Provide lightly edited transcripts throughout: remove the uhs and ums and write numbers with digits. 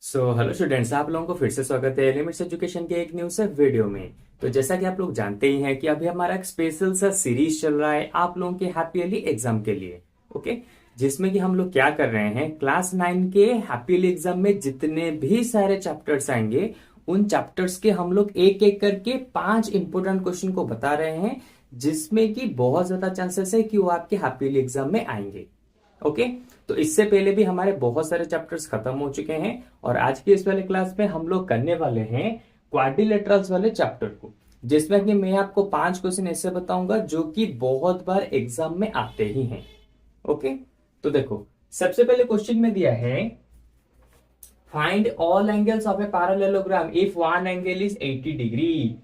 Hello students, आप लोगों को फिर से स्वागत है एलिमेंट्स एजुकेशन के एक न्यू से वीडियो में। तो जैसा कि आप लोग जानते ही हैं कि अभी हमारा एक स्पेशल सा सीरीज चल रहा है आप लोगों के हैप्पी ईयरली एग्जाम के लिए। ओके, जिसमें कि हम लोग क्या कर रहे हैं, क्लास 9 के हैप्पी ईयरली एग्जाम में जितने भी सारे चैप्टर्स आएंगे उन चैप्टर्स के हम लोग एक एक करके 5 इंपोर्टेंट क्वेश्चन को बता रहे हैं, जिसमें कि बहुत ज्यादा चांसेस है कि वो आपके हैप्पी ईयरली एग्जाम में आएंगे। ओके, तो इससे पहले भी हमारे बहुत सारे चैप्टर्स खत्म हो चुके हैं और आज की इस वाले क्लास में हम लोग करने वाले हैं क्वाड्रिलेटरल्स वाले चैप्टर को, जिसमें कि मैं आपको 5 क्वेश्चन ऐसे बताऊंगा जो कि बहुत बार एग्जाम में आते ही हैं। ओके, तो देखो, सबसे पहले क्वेश्चन में दिया है find all angles of a parallelogram if one angle is 80 degree.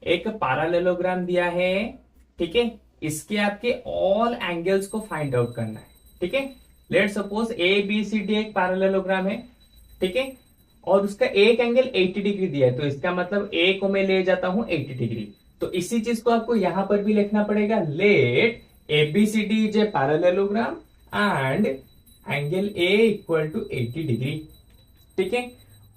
एक पैरेललोग्राम दिया है, ठीक है, इसके आपके ऑल एंगल्स को फाइंड आउट करना है। ठीक है, let suppose A B C D एक पैरेललोग्राम है, ठीक है, और उसका एक एंगल 80 डिग्री दिया है, तो इसका मतलब ए को मैं ले जाता हूं 80 डिग्री। तो इसी चीज को आपको यहां पर भी लिखना पड़ेगा, let A B C D is a parallelogram and angle A equal to 80 degree. ठीक है,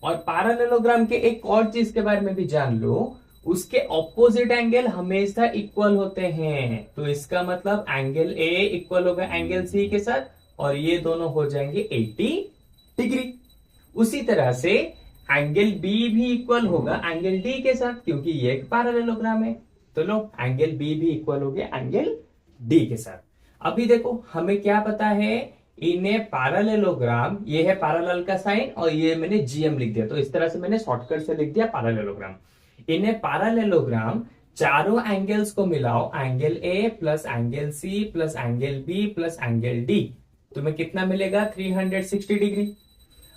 और पैरेललोग्राम के एक और चीज के बारे में भी जान लो, उसके ऑपोजिट एंगल हमेशा इक्वल होते हैं। तो इसका मतलब एंगल ए इक्वल होगा एंगल सी के साथ और ये दोनों हो जाएंगे 80 डिग्री। उसी तरह से एंगल बी भी इक्वल होगा एंगल डी के साथ, क्योंकि ये एक पैरेललोग्राम है। तो लो, एंगल बी भी इक्वल हो गया एंगल डी के साथ। अभी देखो, हमें क्या पता है, इन ए पैरेललोग्राम, ये है पैरेलल का साइन और ये मैंने जीएम लिख दिया, तो इस तरह से मैंने शॉर्टकट से लिख दिया पैरेललोग्राम। इन ए पैरेललोग्राम चारों एंगल्स को मिलाओ, angle A plus angle C plus angle B plus angle D, तुम्हें कितना मिलेगा 360 डिग्री।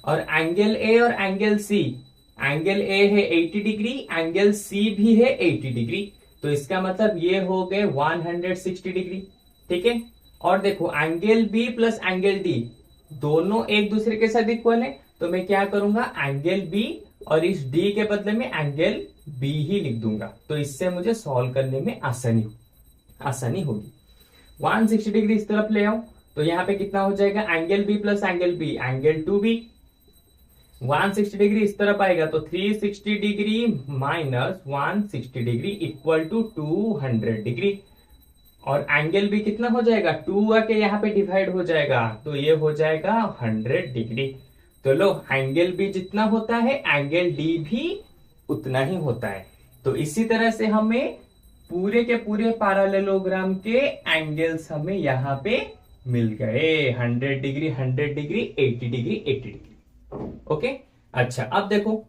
और एंगल ए और एंगल सी, एंगल ए है 80 डिग्री, एंगल सी भी है 80 डिग्री, तो इसका मतलब ये हो गए 160 डिग्री। ठीक है, और देखो angle B plus angle D दोनों एक दूसरे के साथ इक्वल है, तो मैं क्या करूंगा, एंगल बी और इस डी के बदले में एंगल बी ही लिख दूंगा, तो इससे मुझे सॉल्व करने में आसानी होगी। 160 डिग्री इस तरफ ले आओ, तो यहां पे कितना हो जाएगा, angle B plus angle B, angle 2b। 160 degree इस तरफ आएगा तो 360 degree minus 160 degree equal to 200 degree. और एंगल भी कितना हो जाएगा, 2 आके यहाँ पे डिवाइड हो जाएगा, तो ये हो जाएगा 100 डिग्री। तो लो, एंगल भी जितना होता है एंगल डी भी उतना ही होता है। तो इसी तरह से हमें पूरे के पूरे पैरेललोग्राम के एंगल्स हमें यहाँ पे मिल गए, 100 degree 100 degree 80 degree 80 degree. Okay, अच्छा अब देखो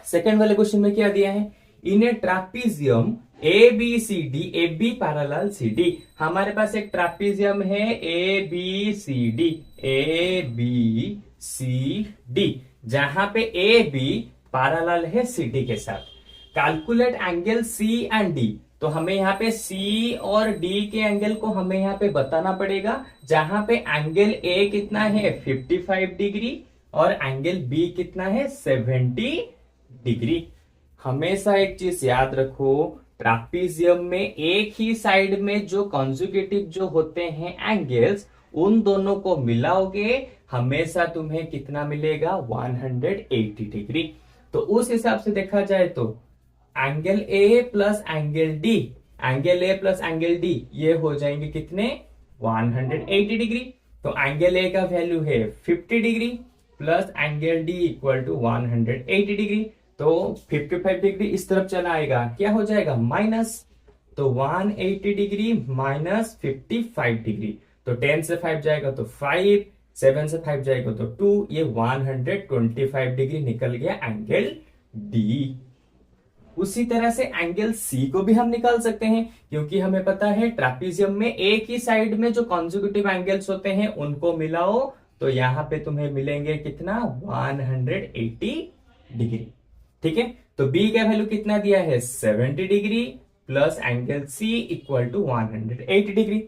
सेकेंड वाले क्वेश्चन में क्या दिया है, in a trapezium A B C D, A B parallel C D. हमारे पास एक ट्रापीजियम है A B C D, A B C D, जहां पे ए बी पैरेलल है सी डी के साथ। Calculate angle C and D, तो हमें यहाँ पे सी और डी के एंगल को हमें यहाँ पे बताना पड़ेगा, जहां पे एंगल ए कितना है 55 डिग्री और एंगल बी कितना है 70 डिग्री। हमेशा एक चीज याद रखो, ट्रापीजियम में एक ही साइड में जो कॉन्जुगेटिव जो होते हैं एंगल्स, उन दोनों को मिलाओगे हमेशा तुम्हें कितना मिलेगा, 180 डिग्री। तो उस हिसाब से देखा जाए तो angle A plus angle D, angle A plus angle D ये हो जाएंगे कितने, 180 डिग्री। तो एंगल ए का वैल्यू है 50 degree plus angle D equal to 180 degree, तो 55 डिग्री इस तरफ चला आएगा, क्या हो जाएगा माइनस, तो 180 डिग्री माइनस 55 डिग्री, तो 10 से 5 जाएगा तो 5, 7 से 5 जाएगा तो 2, ये 125 डिग्री निकल गया एंगल डी। उसी तरह से एंगल सी को भी हम निकाल सकते हैं, क्योंकि हमें पता है ट्रापीजियम में एक ही साइड में जो कॉन्जुगेटिव एंगल्स होते हैं उनको मिलाओ, तो यहां पे तुम्हें मिलेंगे कितना, 180 डिग्री। ठीक है, तो बी का वैल्यू कितना दिया है 70 degree plus angle C equal to 180 degree,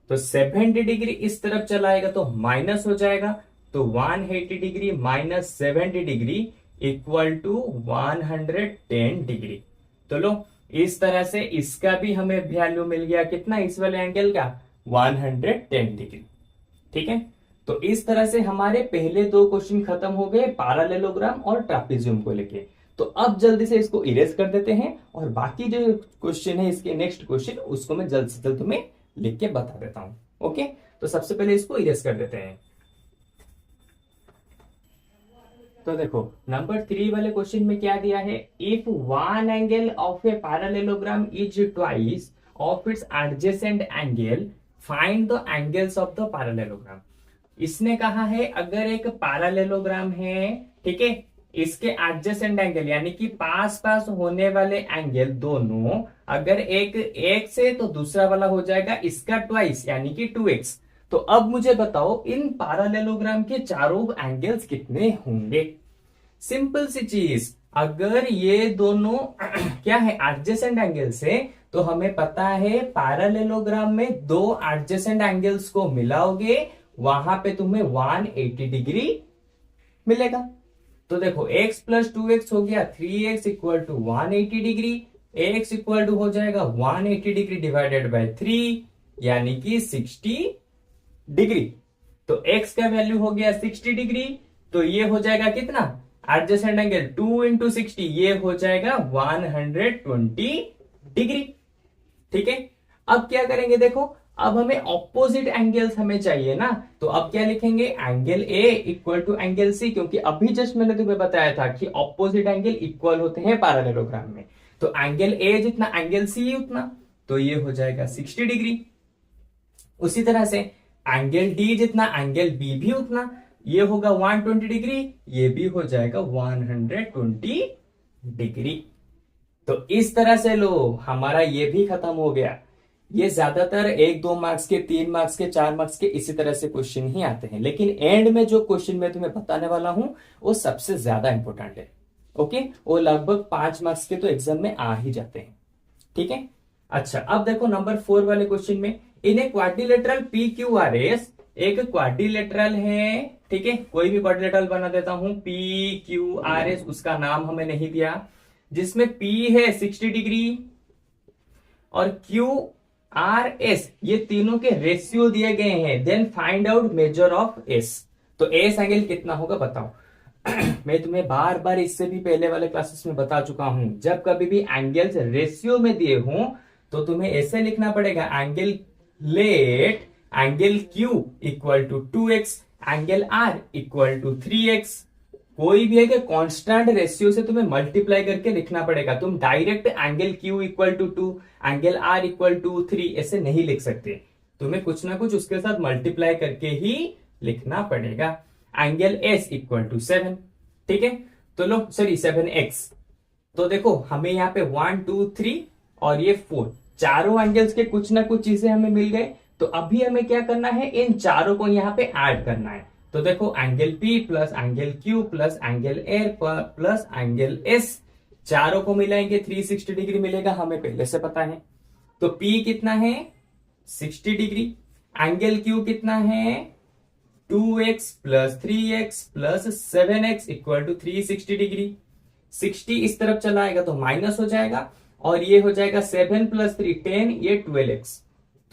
तो 70 डिग्री इस तरफ चलाएगा तो माइनस हो जाएगा, तो 180 degree minus 70 degree equal to 110 degree. तो लो, इस तरह से इसका भी हमें वैल्यू मिल गया कितना, इस वाले एंगल का 110 डिग्री। ठीक है, तो इस तरह से हमारे पहले दो क्वेश्चन खत्म हो गए पैरेललोग्राम और ट्रापेजियम को लेके। तो अब जल्दी से इसको इरेज कर देते हैं और बाकी जो क्वेश्चन है इसके नेक्स्ट क्वेश्चन उसको मैं जल्द से जल्द तुम्हें लिख के बता देता हूं। ओके, तो सबसे पहले इसको इरेज कर देते हैं। तो देखो नंबर 3 वाले क्वेश्चन में क्या दिया है, if one angle of a parallelogram is twice of its adjacent angle find the angles of the parallelogram. इसने कहा है अगर एक पैरेललोग्राम है, ठीक है, इसके एडजेसेंट एंगल यानी कि पास पास होने वाले एंगल दोनों, अगर एक एक्स है तो दूसरा वाला हो जाएगा इसका ट्वाइस यानी कि 2x। तो अब मुझे बताओ इन पैरेललोग्राम के चारों एंगल्स कितने होंगे। सिंपल सी चीज, अगर ये दोनों क्या है एडजेसेंट एंगल्स है तो हमें पता है पैरेललोग्राम में दो एडजेसेंट एंगल्स को मिलाओगे वहां पे तुम्हें 180 डिग्री मिलेगा। तो देखो x प्लस 2x हो गया 3x equal to 180 degree, x equal to हो जाएगा 180 डिग्री डिवाइडेड बाय 3 यानी कि 60 डिग्री। तो x का वैल्यू हो गया 60 डिग्री, तो ये हो जाएगा कितना एडजेसेंट एंगल 2 इंटू 60, ये हो जाएगा 120 डिग्री। ठीक है, अब क्या करेंगे देखो, अब हमें ऑपोजिट एंगल्स हमें चाहिए ना, तो अब क्या लिखेंगे angle A equal to angle C, क्योंकि अभी जस्ट मैंने तुम्हें बताया था कि ऑपोजिट एंगल इक्वल होते हैं पैरेललोग्राम में। तो एंगल ए जितना एंगल सी उतना, तो ये हो जाएगा 60 डिग्री। उसी तरह से एंगल डी जितना एंगल बी भी उतना, ये होगा 120 डिग्री, ये भी हो जाएगा 120 डिग्री। तो इस तरह से लो हमारा ये भी खत्म हो गया। ये ज्यादातर 1-2 मार्क्स के, 3 मार्क्स के, 4 मार्क्स के इसी तरह से क्वेश्चन ही आते हैं, लेकिन एंड में जो क्वेश्चन मैं तुम्हें बताने वाला हूं वो सबसे ज्यादा इंपॉर्टेंट है। ओके, वो लगभग 5 मार्क्स के तो एग्जाम में आ ही जाते हैं। ठीक है, अच्छा अब देखो नंबर 4 वाले क्वेश्चन में, इन ए क्वाड्रिलेटरल PQRS, एक क्वाड्रिलेटरल है, ठीक है, कोई भी क्वाड्रिलेटरल बना देता हूं PQRS, उसका नाम हमें नहीं दिया, जिसमें P है 60 डिग्री और QRS ये तीनों के रेशियो दिए गए हैं, then find out measure of S। तो S एंगल कितना होगा बताओ। मैं तुम्हें बार बार इससे भी पहले वाले क्लासेस में बता चुका हूं, जब कभी भी एंगल्स रेशियो में दिए हों तो तुम्हें ऐसे लिखना पड़ेगा, angle let angle Q equal to 2x, angle R equal to 3x। कोई भी है कि कांस्टेंट रेशियो से तुम्हें मल्टीप्लाई करके लिखना पड़ेगा। तुम direct angle Q equal to 2, angle R equal to 3 ऐसे नहीं लिख सकते, तुम्हें कुछ ना कुछ उसके साथ मल्टीप्लाई करके ही लिखना पड़ेगा। एंगल S इक्वल टू 7, ठीक है, तो लो सॉरी 7x। तो देखो हमें यहाँ पे 1 2 3 और ये 4 चारों एंगल्स के कुछ ना कुछ चीजें हमें मिल गए। तो अभी हमें क्या करना है, इन चारों को यहाँ पे ऐड करना है। तो देखो angle P plus angle Q plus angle R plus angle S, चारों को मिलाएंगे 360 डिग्री मिलेगा, हमें पहले से पता है। तो P कितना है 60 डिग्री, एंगल Q कितना है 2x plus 3x plus 7x equal to 360 degree. 60 इस तरफ चला आएगा तो माइनस हो जाएगा, और ये हो जाएगा 7 प्लस 3 10, ये 12x।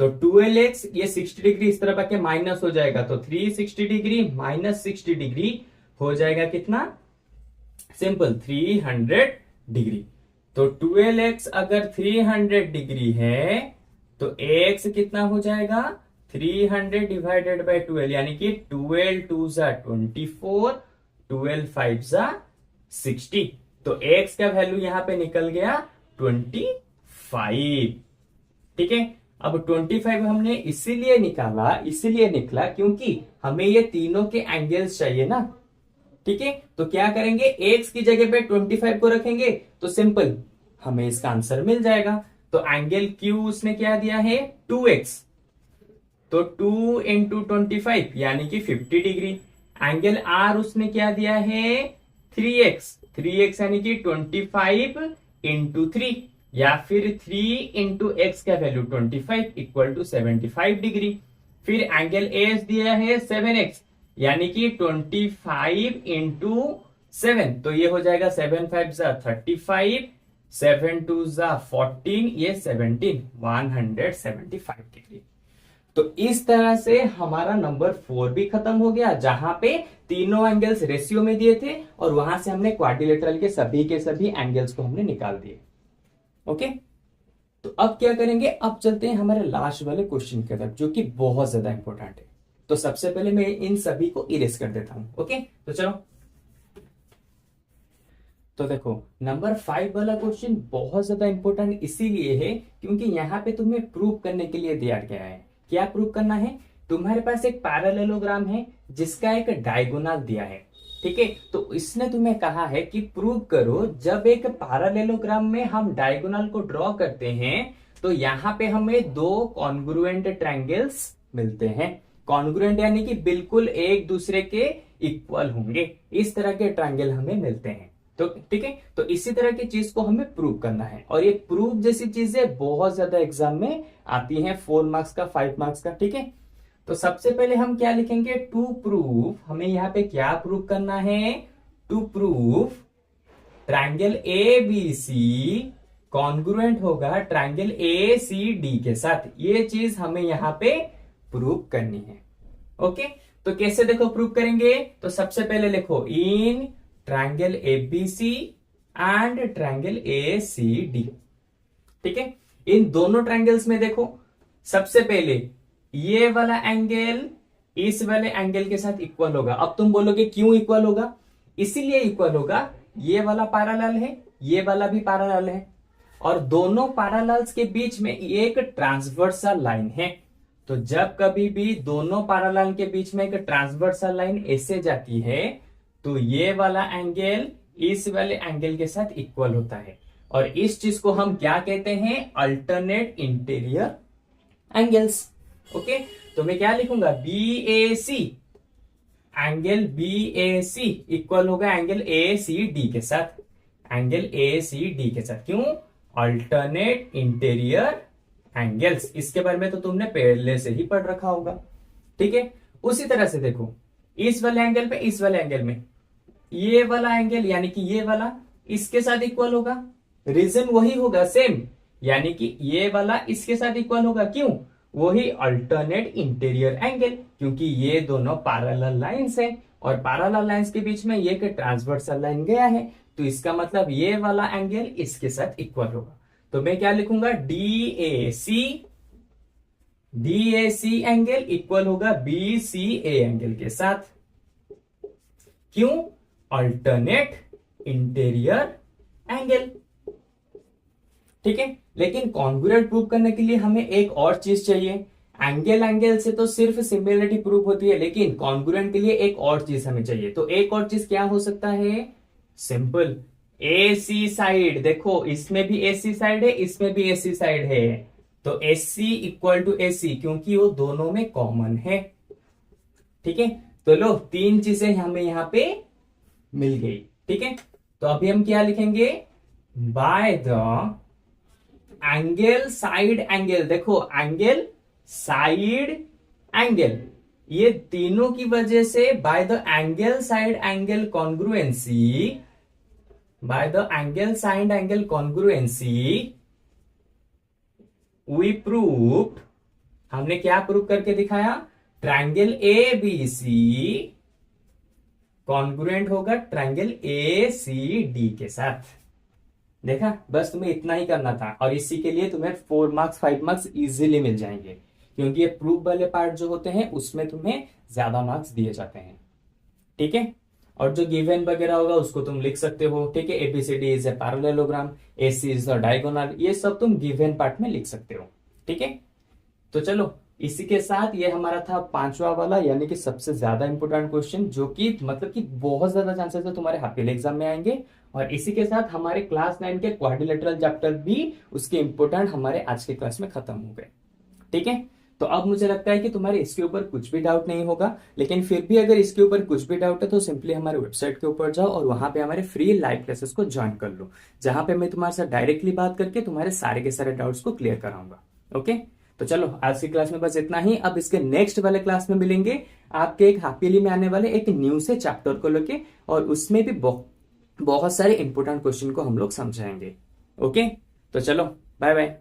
तो 12x ये 60 डिग्री इस तरफ आके माइनस हो जाएगा, तो 360 डिग्री माइनस 60 डिग्री हो जाएगा कितना, सिंपल 300 डिग्री। तो 12x अगर 300 डिग्री है तो x कितना हो जाएगा 300 डिवाइडेड बाय 12 यानी कि 12 2 जा 24, 12 5 जा 60। तो x का वैल्यू यहां पे निकल गया 25। ठीक है, अब 25 हमने इसीलिए निकला क्योंकि हमें ये तीनों के एंगल्स चाहिए ना। ठीक है, तो क्या करेंगे, x की जगह पे 25 को रखेंगे तो सिंपल हमें इसका आंसर मिल जाएगा। तो एंगल Q उसने क्या दिया है 2x, तो 2 इंटू 25 यानी कि 50 डिग्री। एंगल R उसने क्या दिया है 3x यानी कि 25 इंटू 3, या फिर 3 इंटू एक्स का वैल्यू 25 इक्वल टू 75 डिग्री। फिर एंगल एस दिया है 7x यानी कि 25 इंटू 7, तो ये हो जाएगा 7 5 जा 35, 7 2 जा 14, ये 17 175 डिग्री। तो इस तरह से हमारा नंबर 4 भी खत्म हो गया, जहां पे तीनों एंगल्स रेशियो में दिए थे और वहां से हमने क्वाड्रिलेटरल के सभी एंगल्स को हमने निकाल दिए। ओके, तो अब क्या करेंगे, अब चलते हैं हमारे लास्ट वाले क्वेश्चन की तरफ, जो कि बहुत ज्यादा इंपॉर्टेंट है। तो सबसे पहले मैं इन सभी को इरेज कर देता हूं। ओके, तो चलो, तो देखो नंबर 5 वाला क्वेश्चन बहुत ज्यादा इंपॉर्टेंट इसीलिए है क्योंकि यहाँ पे तुम्हें प्रूव करने के लिए दिया गया है। क्या प्रूव करना है, तुम्हारे पास एक पैरेललोग्राम है जिसका एक डायगोनल दिया है, ठीक है। तो इसने तुम्हें कहा है कि प्रूव करो जब एक पैरेललोग्राम में हम डायगोनल को ड्रॉ करते हैं तो यहाँ पे हमें दो कॉन्ग्रुएंट ट्रायंगल्स मिलते हैं। कॉन्ग्रुएंट यानी कि बिल्कुल एक दूसरे के इक्वल होंगे, इस तरह के ट्रायंगल हमें मिलते हैं। तो ठीक है, तो इसी तरह की चीज को हमें प्रूव करना है और ये प्रूफ जैसी चीजें बहुत ज्यादा एग्जाम में आती हैं, 4 मार्क्स का, 5 मार्क्स का, ठीक है। तो सबसे पहले हम क्या लिखेंगे, टू प्रूफ, हमें यहाँ पे क्या प्रूव करना है, to proof triangle A B C congruent होगा ट्रायंगल ए सी डी के साथ, ये चीज हमें यहाँ पे प्रूव करनी है। ओके, तो कैसे देखो प्रूव करेंगे, तो सबसे पहले लिखो in triangle ABC and triangle ACD, ठीक है। इन दोनों ट्रायंगल्स में देखो सबसे पहले ये वाला एंगल इस वाले एंगल के साथ इक्वल होगा। अब तुम बोलोगे क्यों इक्वल होगा, इसीलिए इक्वल होगा, ये वाला पैरेलल है, ये वाला भी पैरेलल है और दोनों पैरेलल्स के बीच में एक ट्रांसवर्सल लाइन है। तो जब कभी भी दोनों पैरेलल के बीच में एक ट्रांसवर्सल लाइन ऐसे जाती है तो ये वाला एंगल इस वाले एंगल के साथ इक्वल होता है और इस चीज को हम क्या कहते हैं, अल्टरनेट इंटीरियर एंगल्स। ओके, तो मैं क्या लिखूंगा, बी ए सी, एंगल बी ए सी इक्वल होगा एंगल ए सी डी के साथ, एंगल ए सी डी के साथ। क्यों, अल्टरनेट इंटीरियर एंगल्स, इसके बारे में तो तुमने पहले से ही पढ़ रखा होगा, ठीक है। उसी तरह से देखो इस वाले एंगल पे इस वाले एंगल में ये वाला एंगल यानी कि ये वाला इसके साथ इक्वल होगा, रीजन वही होगा सेम, यानी कि ये वाला इसके साथ इक्वल होगा। क्यों, वही अल्टरनेट इंटीरियर एंगल, क्योंकि ये दोनों पैरेलल लाइंस हैं और पैरेलल लाइंस के बीच में ये एक ट्रांसवर्सल लाइन गया है, तो इसका मतलब ये वाला एंगल इसके साथ इक्वल होगा। तो मैं क्या लिखूंगा, D A C angle equal होगा बी सी ए एंगल के साथ। क्यों, अल्टरनेट इंटीरियर एंगल, ठीक है। लेकिन कॉन्ग्रुएंट प्रूव करने के लिए हमें एक और चीज चाहिए, एंगल से तो सिर्फ सिमिलरिटी प्रूव होती है, लेकिन कॉन्ग्रुएंट के लिए एक और चीज हमें चाहिए। तो एक और चीज क्या हो सकता है, सिंपल ए सी साइड, देखो इसमें भी ए सी साइड है, इसमें भी ए सी साइड है, तो एस सी इक्वल टू ए सी, क्योंकि वो दोनों में कॉमन है, ठीक है। तो लो तीन चीजें हमें यहां पे मिल गई, ठीक है। तो अभी हम क्या लिखेंगे, by the angle side angle, देखो एंगल साइड एंगल, ये तीनों की वजह से by the angle side angle congruency, by the angle side angle congruency we proved, हमने क्या प्रूव करके दिखाया, triangle A B C congruent होगा ट्रायंगल ए सी डी के साथ। देखा, बस तुम्हें इतना ही करना था और इसी के लिए तुम्हें 4 मार्क्स 5 मार्क्स इजीली मिल जाएंगे, क्योंकि ये प्रूफ वाले पार्ट जो होते हैं उसमें तुम्हें ज्यादा मार्क्स दिए जाते हैं, ठीक है। और जो गिवन वगैरह होगा उसको तुम लिख सकते हो, ठीक है। ABCD is a parallelogram, AC is the diagonal, ये सब तुम गिवन पार्ट में लिख सकते हो, ठीक है। तो चलो इसी के साथ ये हमारा था 5वां वाला, यानी कि सबसे ज्यादा इंपोर्टेंट क्वेश्चन, जो कि मतलब कि बहुत ज्यादा चांसेस है तुम्हारे हाफ ईयरली एग्जाम में आएंगे। और इसी के साथ हमारे क्लास 9 के क्वाड्रिलेटरल चैप्टर भी उसके इंपोर्टेंट हमारे आज के क्लास में खत्म हो गए, ठीक है। तो अब मुझे लगता है कि तुम्हारे इसके ऊपर कुछ भी डाउट नहीं होगा, लेकिन फिर भी अगर इसके ऊपर कुछ भी डाउट है तो सिंपली हमारे वेबसाइट के ऊपर जाओ और वहां पे हमारे फ्री लाइव क्लासेस को ज्वाइन कर लो, जहां पे मैं तुम्हारे साथ डायरेक्टली बात करके तुम्हारे सारे के सारे डाउट्स को क्लियर कराऊंगा। ओके, तो चलो आज की क्लास में बस इतना ही। अब इसके नेक्स्ट वाले क्लास में मिलेंगे आपके एक हाफ ईयरली में आने वाले एक न्यू से चैप्टर को लेके, और उसमें भी बहुत सारे इंपोर्टेंट क्वेश्चन को हम लोग समझाएंगे। ओके, तो चलो बाय बाय।